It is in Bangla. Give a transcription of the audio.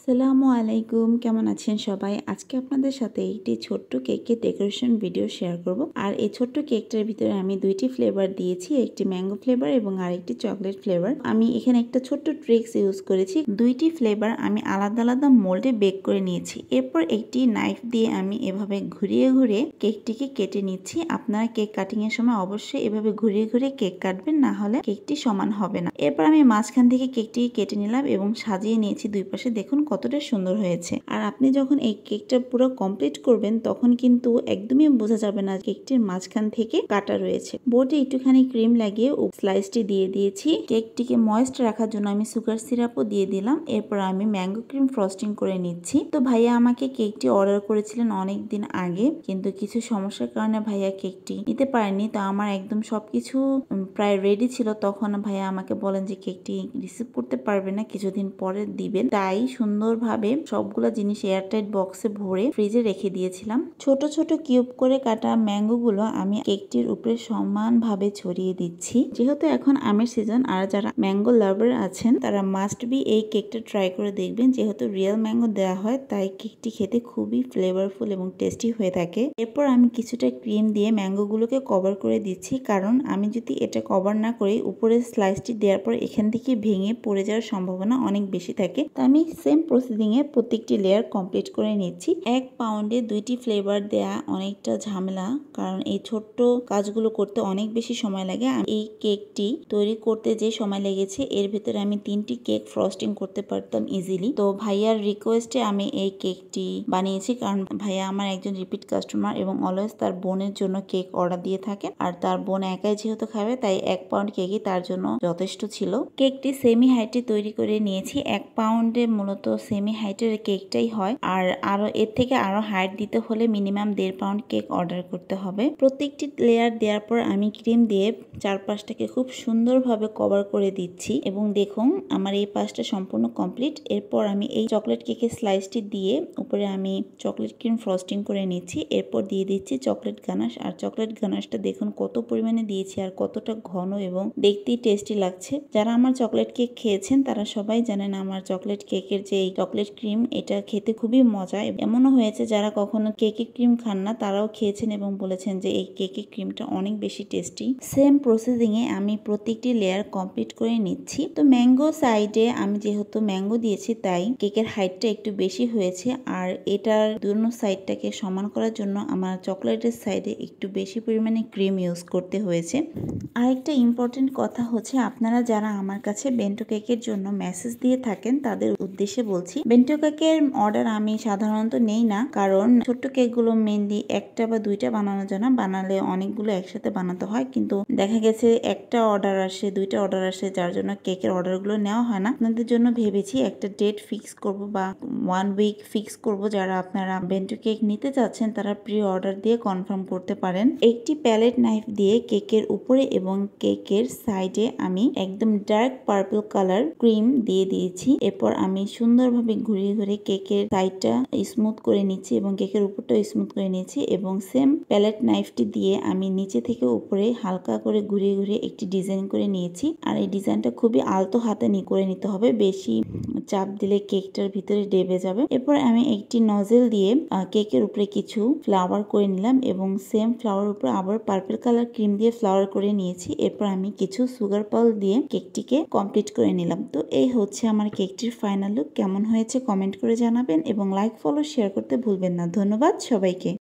আসসালামু আলাইকুম, কেমন আছেন সবাই? আজকে আপনাদের সাথে একটি ছোট্ট কেকের ডেকোরেশন ভিডিও শেয়ার করব। আর এই ছোট্ট কেকটার ভিতরে আমি দুইটি ফ্লেভার দিয়েছি, একটি ম্যাঙ্গো ফ্লেভার এবং আরেকটি চকলেট ফ্লেভার। আমি এখানে একটা ছোট্ট ট্রিক্স ইউজ করেছি। দুইটি ফ্লেভার আমি আলাদা আলাদা মোল্ডে বেক করে নিয়েছি। এরপর একটি নাইফ দিয়ে আমি এভাবে ঘুরিয়ে ঘুরিয়ে কেকটিকে কেটে নিচ্ছি। আপনারা কেক কাটিং এর সময় অবশ্যই এভাবে ঘুরিয়ে ঘুরিয়ে কেক কাটবেন, না হলে কেকটি সমান হবে না। এরপর আমি মাঝখান থেকে কেকটি কেটে নিলাম এবং সাজিয়ে নিয়েছি দুই পাশে। দেখুন কতটা সুন্দর হয়েছে। আর আপনি যখন এই কেকটা পুরো কমপ্লিট করবেন তখন কিন্তু একদমই বোঝা যাবে না কেকটির মাঝখান থেকে কাটা রয়েছে। বোর্ডে একটুখানি ক্রিম লাগিয়ে স্লাইসটি দিয়ে দিয়েছি। কেকটিকে ময়েস্ট রাখার জন্য আমি সুগার সিরাপও দিয়ে দিলাম। এরপর আমি ম্যাঙ্গো ক্রিম ফ্রস্টিং করে নিচ্ছি। তো ভাইয়া আমাকে কেকটি অর্ডার করেছিলেন অনেক দিন আগে, কিন্তু কিছু সমস্যার কারণে ভাইয়া কেকটি নিতে পারেনি। তো আমার একদম সবকিছু প্রায় রেডি ছিল, তখন ভাইয়া আমাকে বলেন যে কেকটি রিসিভ করতে পারবে না, কিছুদিন পরে দিবেন। তাই সুন্দরভাবে সবগুলো জিনিস এয়ারটাইট বক্সে ভরে ফ্রিজে রেখে দিয়েছিলাম। ছোট ছোট কিউব করে কাটা ম্যাঙ্গো গুলো আমি কেকটির উপরে সমানভাবে ছড়িয়ে দিচ্ছি। যেহেতু এখন আমের সিজন, আর যারা ম্যাঙ্গো লাভার আছেন তারা মাস্ট বি এই কেকটা ট্রাই করে দেখবেন। যেহেতু রিয়েল ম্যাঙ্গো দেওয়া হয় তাই কেকটি খেতে খুবই ফ্লেভারফুল এবং টেস্টি হয়ে থাকে। এরপর আমি কিছুটা ক্রিম দিয়ে ম্যাঙ্গো গুলোকে কভার করে দিচ্ছি, কারণ আমি যদি এটা কভার না করে উপরের স্লাইসটি দেওয়ার পর এখান থেকে ভেঙে পড়ে যাওয়ার সম্ভাবনা অনেক বেশি থাকে। তো আমি সেম প্রসিডিং এ প্রত্যেকটি লেয়ার কমপ্লিট করে নিচ্ছি। 1 পাউন্ডে 2টি ফ্লেভার দেয়া অনেকটা ঝামেলা, কারণ এই ছোট্ট কাজগুলো করতে অনেক বেশি সময় লাগে। এই কেকটি তৈরি করতে যে সময় লেগেছে এর ভিতরে আমি 3টি কেক ফ্রস্টিং করতে পারতাম ইজিলি। তো ভাইয়ার রিকোয়েস্টে আমি এই কেকটি বানিয়েছি, কারণ ভাইয়া আমার একজন রিপিট কাস্টমার এবং অলওয়েজ তার বোনের জন্য কেক অর্ডার দিয়ে থাকে। আর তার বোন একাই যেহেতু খাবে তাই 1 পাউন্ড কেকই তার জন্য যথেষ্ট ছিল। কেকটি সেমি হাইটে তৈরি করে নিয়েছি। 1 পাউন্ডে মূলত সেমি হাইটের কেকটাই হয়, আর এর থেকে আরো হাইট দিতে হলে মিনিমাম 1.5 পাউন্ড কেক অর্ডার করতে হবে। প্রত্যেকটি লেয়ার দেওয়ার পর আমি ক্রিম দিয়ে চারপাশটাকে খুব সুন্দরভাবে কভার করে দিচ্ছি এবং দেখুন আমার এই পাশটা সম্পূর্ণ কমপ্লিট। এরপর আমি এই চকলেট কেকের স্লাইসটি দিয়ে উপরে আমি চকলেট ক্রিম ফ্রস্টিং করে নিচ্ছি। এরপর দিয়ে দিচ্ছি চকলেট গানাশ। আর চকলেট গানাশটা দেখুন কত পরিমাণে দিয়েছি আর কতটা ঘন এবং দেখতেই টেস্টি লাগছে। যারা আমার চকলেট কেক খেয়েছেন তারা সবাই জানেন আমার চকলেট কেকের যে এই চকলেট ক্রিম, এটা খেতে খুবই মজা। এমনও হয়েছে যারা কখনো কেকের ক্রিম খান না তারাও খেয়েছেন এবং বলেছেন যে এই কেকের ক্রিমটা অনেক বেশি টেস্টি। সেম প্রসেসিং এ আমি প্রত্যেকটি লেয়ার কমপ্লিট করে নিচ্ছি। তো ম্যাঙ্গো সাইডে আমি যেহেতু ম্যাঙ্গো দিয়েছি তাই কেকের হাইটটা একটু বেশি হয়েছে, আর এটার দুনো সাইডটাকে সমান করার জন্য আমার চকলেটের সাইডে একটু বেশি পরিমাণে ক্রিম ইউজ করতে হয়েছে। আরেকটা ইম্পর্টেন্ট কথা হচ্ছে, আপনারা যারা আমার কাছে বেন্টো কেকের জন্য মেসেজ দিয়ে থাকেন তাদের উদ্দেশ্যে বলছি, বেন্টো কেকের অর্ডার আমি সাধারণত নেই না, কারণ ছোট্ট কেকগুলো মেনলি একটা বা দুইটা বানানো যায় না, বানালে অনেকগুলো একসাথে বানাতে হয়। কিন্তু দেখা গেছে একটা অর্ডার আসে, দুইটা অর্ডার আসে, যার জন্য কেকের অর্ডারগুলো নেওয়া হয় না। আপনাদের জন্য ভেবেছি একটা ডেট ফিক্স করব বা 1 উইক ফিক্স করব। যারা আপনারা বেন্টো কেক নিতে চাচ্ছেন তারা প্রি অর্ডার দিয়ে কনফার্ম করতে পারেন। একটি প্যালেট নাইফ দিয়ে কেকের উপরে এবং কেকের সাইডে আমি একদম ডার্ক পার্পল কালার ক্রিম দিয়ে দিয়েছি। এরপর আমি সুন্দরভাবে ঘুরিয়ে ঘুরিয়ে কেকের সাইডটা স্মুথ করে নিচ্ছি এবং কেকের উপরটাও স্মুথ করে নিচ্ছি, এবং সেম প্যালেট নাইফটি দিয়ে আমি নিচে থেকে উপরে হালকা করে ঘুরিয়ে ঘুরিয়ে একটি ডিজাইন করে নিয়েছি। আর এই ডিজাইনটা খুবই আলতো হাতে করে নিতে হবে, বেশি চাপ দিলে কেকটার ভিতরে ডেবে যাবে। এরপর আমি একটি নজেল দিয়ে কেকের উপরে কিছু ফ্লাওয়ার করে নিলাম এবং সেম ফ্লাওয়ার উপরে আবার পার্পল কালার ক্রিম দিয়ে ফ্লাওয়ার করে নিয়েছি। এরপর আমি কিছু সুগার পাউল দিয়ে কেকটিকে কমপ্লিট করে নিলাম। তো এই হচ্ছে আমার কেকটির ফাইনাল লুক। কেমন হয়েছে কমেন্ট করে জানাবেন এবং লাইক, ফলো, শেয়ার করতে ভুলবেন না। ধন্যবাদ সবাইকে।